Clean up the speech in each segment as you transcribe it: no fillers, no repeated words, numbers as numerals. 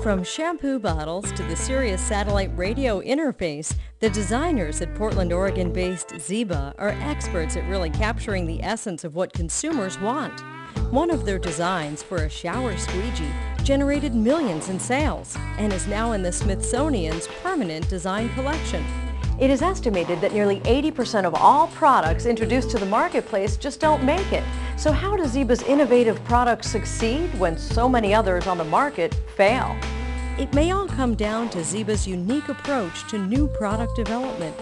From shampoo bottles to the Sirius satellite radio interface, the designers at Portland, Oregon-based Ziba are experts at really capturing the essence of what consumers want. One of their designs for a shower squeegee generated millions in sales and is now in the Smithsonian's permanent design collection. It is estimated that nearly 80% of all products introduced to the marketplace just don't make it. So how does Ziba's innovative products succeed when so many others on the market fail? It may all come down to Ziba's unique approach to new product development,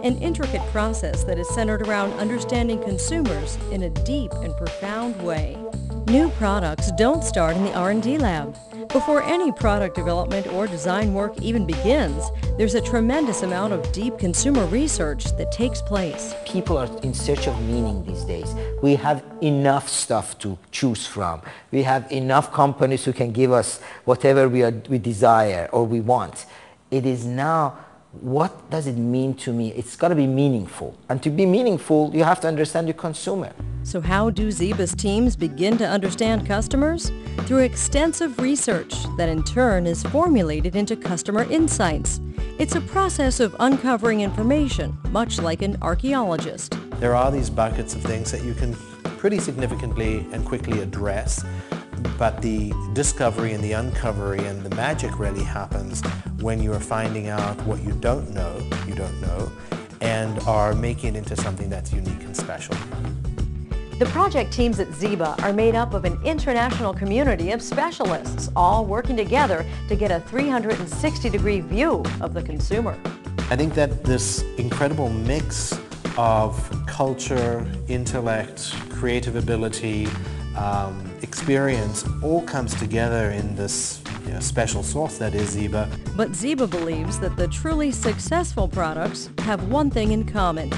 an intricate process that is centered around understanding consumers in a deep and profound way. New products don't start in the R&D lab. Before any product development or design work even begins, there's a tremendous amount of deep consumer research that takes place. People are in search of meaning these days. We have enough stuff to choose from. We have enough companies who can give us whatever we desire or we want. It is now, what does it mean to me? It's got to be meaningful. And to be meaningful, you have to understand your consumer. So how do Ziba's teams begin to understand customers? Through extensive research that in turn is formulated into customer insights. It's a process of uncovering information, much like an archaeologist. There are these buckets of things that you can pretty significantly and quickly address, but the discovery and the uncovering and the magic really happens when you are finding out what you don't know, and are making it into something that's unique and special. The project teams at Ziba are made up of an international community of specialists, all working together to get a 360-degree view of the consumer. I think that this incredible mix of culture, intellect, creative ability, experience all comes together in this special sauce that is Ziba. But Ziba believes that the truly successful products have one thing in common.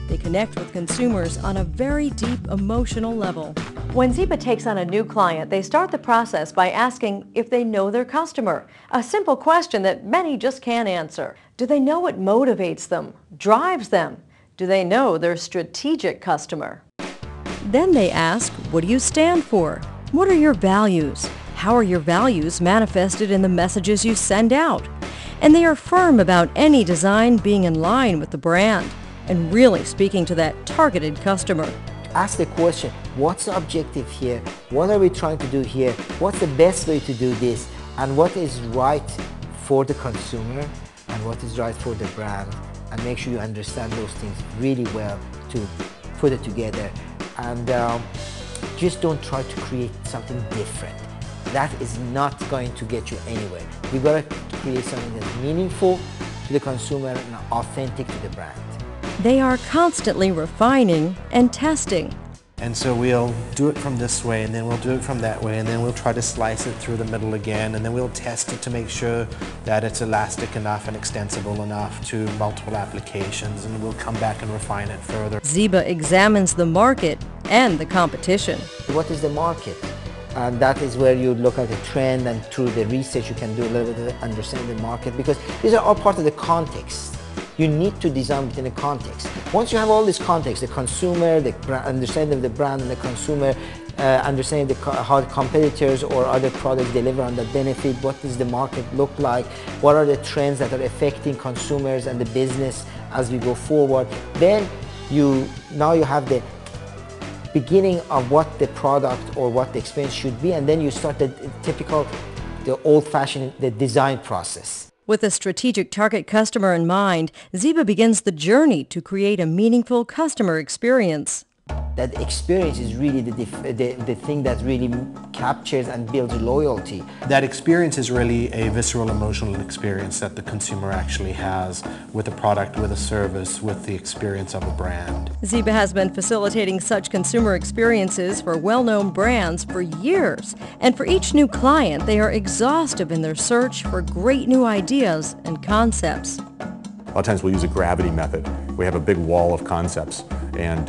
They connect with consumers on a very deep emotional level. When Ziba takes on a new client, they start the process by asking if they know their customer. A simple question that many just can't answer. Do they know what motivates them, drives them? Do they know their strategic customer? Then they ask, what do you stand for? What are your values? How are your values manifested in the messages you send out? And they are firm about any design being in line with the brand and really speaking to that targeted customer. Ask the question, what's the objective here? What are we trying to do here? What's the best way to do this? And what is right for the consumer and what is right for the brand? And make sure you understand those things really well to put it together. And just don't try to create something different. That is not going to get you anywhere. You've got to create something that's meaningful to the consumer and authentic to the brand. They are constantly refining and testing. And so we'll do it from this way, and then we'll do it from that way, and then we'll try to slice it through the middle again, and then we'll test it to make sure that it's elastic enough and extensible enough to multiple applications, and we'll come back and refine it further. Ziba examines the market and the competition. What is the market? And that is where you look at the trend, and through the research you can do a little bit to understand the market, because these are all part of the context. You need to design within a context. Once you have all this context, the consumer, the understanding of the brand and the consumer, understanding how the competitors or other products deliver on that benefit, what does the market look like, what are the trends that are affecting consumers and the business as we go forward, then now you have the beginning of what the product or what the experience should be, and then you start the old-fashioned design process. With a strategic target customer in mind, Ziba begins the journey to create a meaningful customer experience. That experience is really the thing that really captures and builds loyalty. That experience is really a visceral emotional experience that the consumer actually has with a product, with a service, with the experience of a brand. Ziba has been facilitating such consumer experiences for well-known brands for years. And for each new client, they are exhaustive in their search for great new ideas and concepts. A lot of times we'll use a gravity method. We have a big wall of concepts, and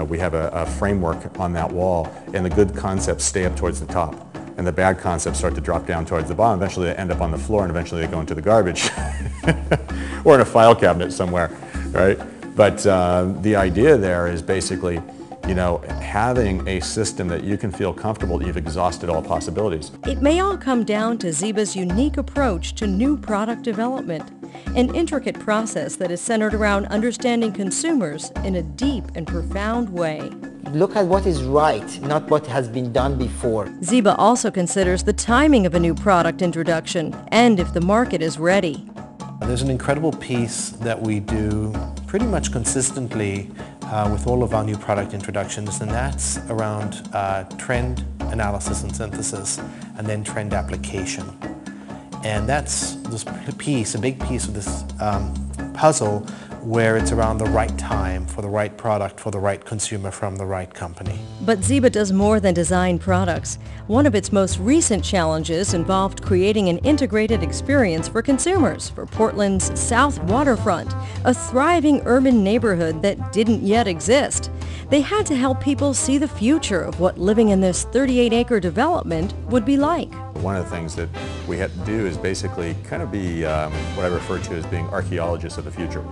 we have a framework on that wall, and the good concepts stay up towards the top, and the bad concepts start to drop down towards the bottom. Eventually they end up on the floor, and eventually they go into the garbage or in a file cabinet somewhere, right? But the idea there is basically You know, having a system that you can feel comfortable that you've exhausted all possibilities. It may all come down to Ziba's unique approach to new product development, an intricate process that is centered around understanding consumers in a deep and profound way. Look at what is right, not what has been done before. Ziba also considers the timing of a new product introduction and if the market is ready. There's an incredible piece that we do pretty much consistently with all of our new product introductions, and that's around trend analysis and synthesis, and then trend application. And that's this piece, a big piece of this puzzle, where it's around the right time for the right product for the right consumer from the right company. But Ziba does more than design products. One of its most recent challenges involved creating an integrated experience for consumers for Portland's South Waterfront, a thriving urban neighborhood that didn't yet exist. They had to help people see the future of what living in this 38-acre development would be like. One of the things that we had to do is basically kind of be what I refer to as being archaeologists of the future.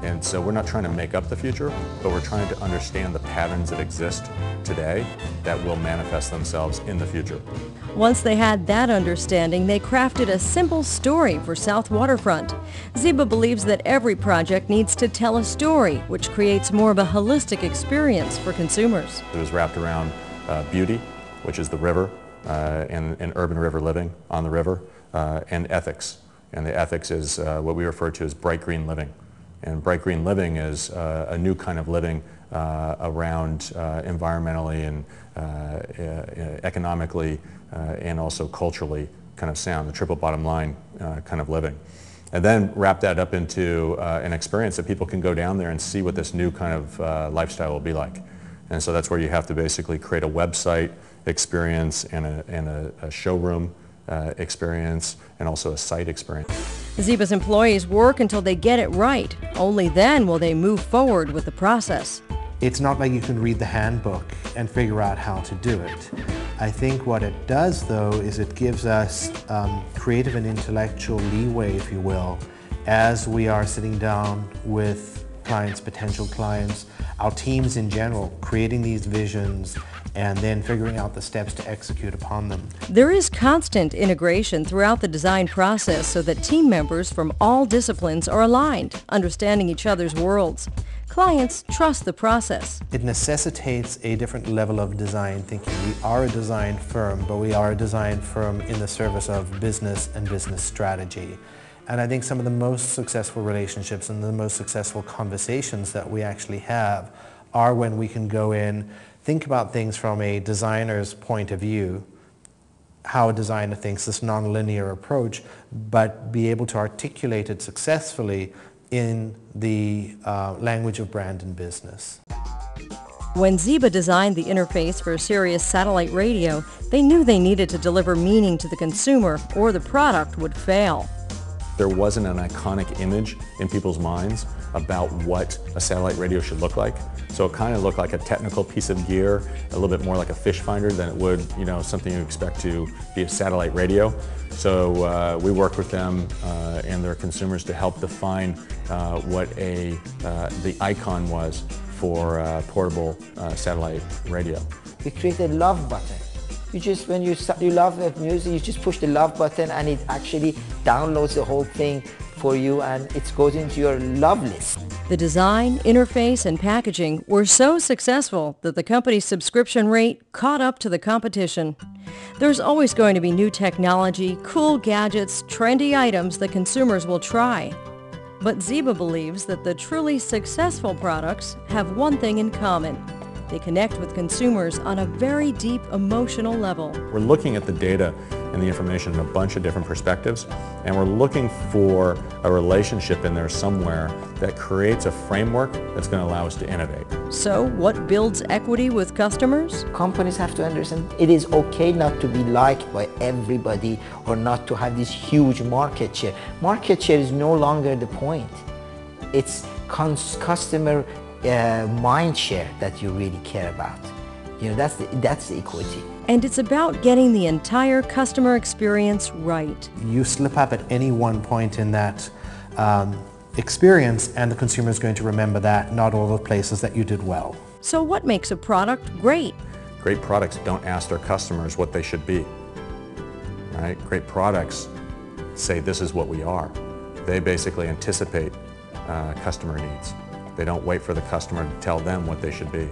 And so we're not trying to make up the future, but we're trying to understand the patterns that exist today that will manifest themselves in the future. Once they had that understanding, they crafted a simple story for South Waterfront. Ziba believes that every project needs to tell a story, which creates more of a holistic experience for consumers. It was wrapped around beauty, which is the river, and urban river living on the river, and ethics. And the ethics is what we refer to as bright green living. And bright green living is a new kind of living around environmentally and economically and also culturally kind of sound, the triple bottom line kind of living. And then wrap that up into an experience that people can go down there and see what this new kind of lifestyle will be like. And so that's where you have to basically create a website experience and a showroom experience and also a site experience. Ziba's employees work until they get it right. Only then will they move forward with the process. It's not like you can read the handbook and figure out how to do it. I think what it does, though, is it gives us creative and intellectual leeway, if you will, as we are sitting down with clients, potential clients, our teams in general, creating these visions and then figuring out the steps to execute upon them. There is constant integration throughout the design process so that team members from all disciplines are aligned, understanding each other's worlds. Clients trust the process. It necessitates a different level of design thinking. We are a design firm, but we are a design firm in the service of business and business strategy. And I think some of the most successful relationships and the most successful conversations that we actually have are when we can go in, think about things from a designer's point of view, how a designer thinks, this non-linear approach, but be able to articulate it successfully in the language of brand and business. When Ziba designed the interface for Sirius satellite radio, they knew they needed to deliver meaning to the consumer or the product would fail. There wasn't an iconic image in people's minds about what a satellite radio should look like. So it kind of looked like a technical piece of gear, a little bit more like a fish finder than it would, something you expect to be a satellite radio. So we worked with them and their consumers to help define what the icon was for portable satellite radio. We created a love button. You just, when you love the music, you just push the love button and it actually downloads the whole thing for you and it goes into your love list. The design, interface, and packaging were so successful that the company's subscription rate caught up to the competition. There's always going to be new technology, cool gadgets, trendy items that consumers will try. But Ziba believes that the truly successful products have one thing in common. They connect with consumers on a very deep emotional level. We're looking at the data and the information in a bunch of different perspectives, and we're looking for a relationship in there somewhere that creates a framework that's going to allow us to innovate. So what builds equity with customers? Companies have to understand it is okay not to be liked by everybody or not to have this huge market share. Market share is no longer the point. It's customer mind share that you really care about. That's the equity. And it's about getting the entire customer experience right. You slip up at any one point in that experience and the consumer is going to remember that, not all the places that you did well. So what makes a product great? Great products don't ask their customers what they should be. Right? Great products say this is what we are. They basically anticipate customer needs. They don't wait for the customer to tell them what they should be.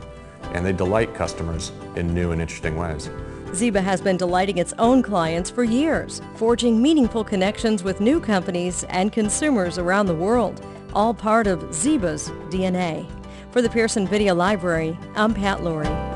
And they delight customers in new and interesting ways. Ziba has been delighting its own clients for years, forging meaningful connections with new companies and consumers around the world, all part of Ziba's DNA. For the Pearson Video Library, I'm Pat Laurie.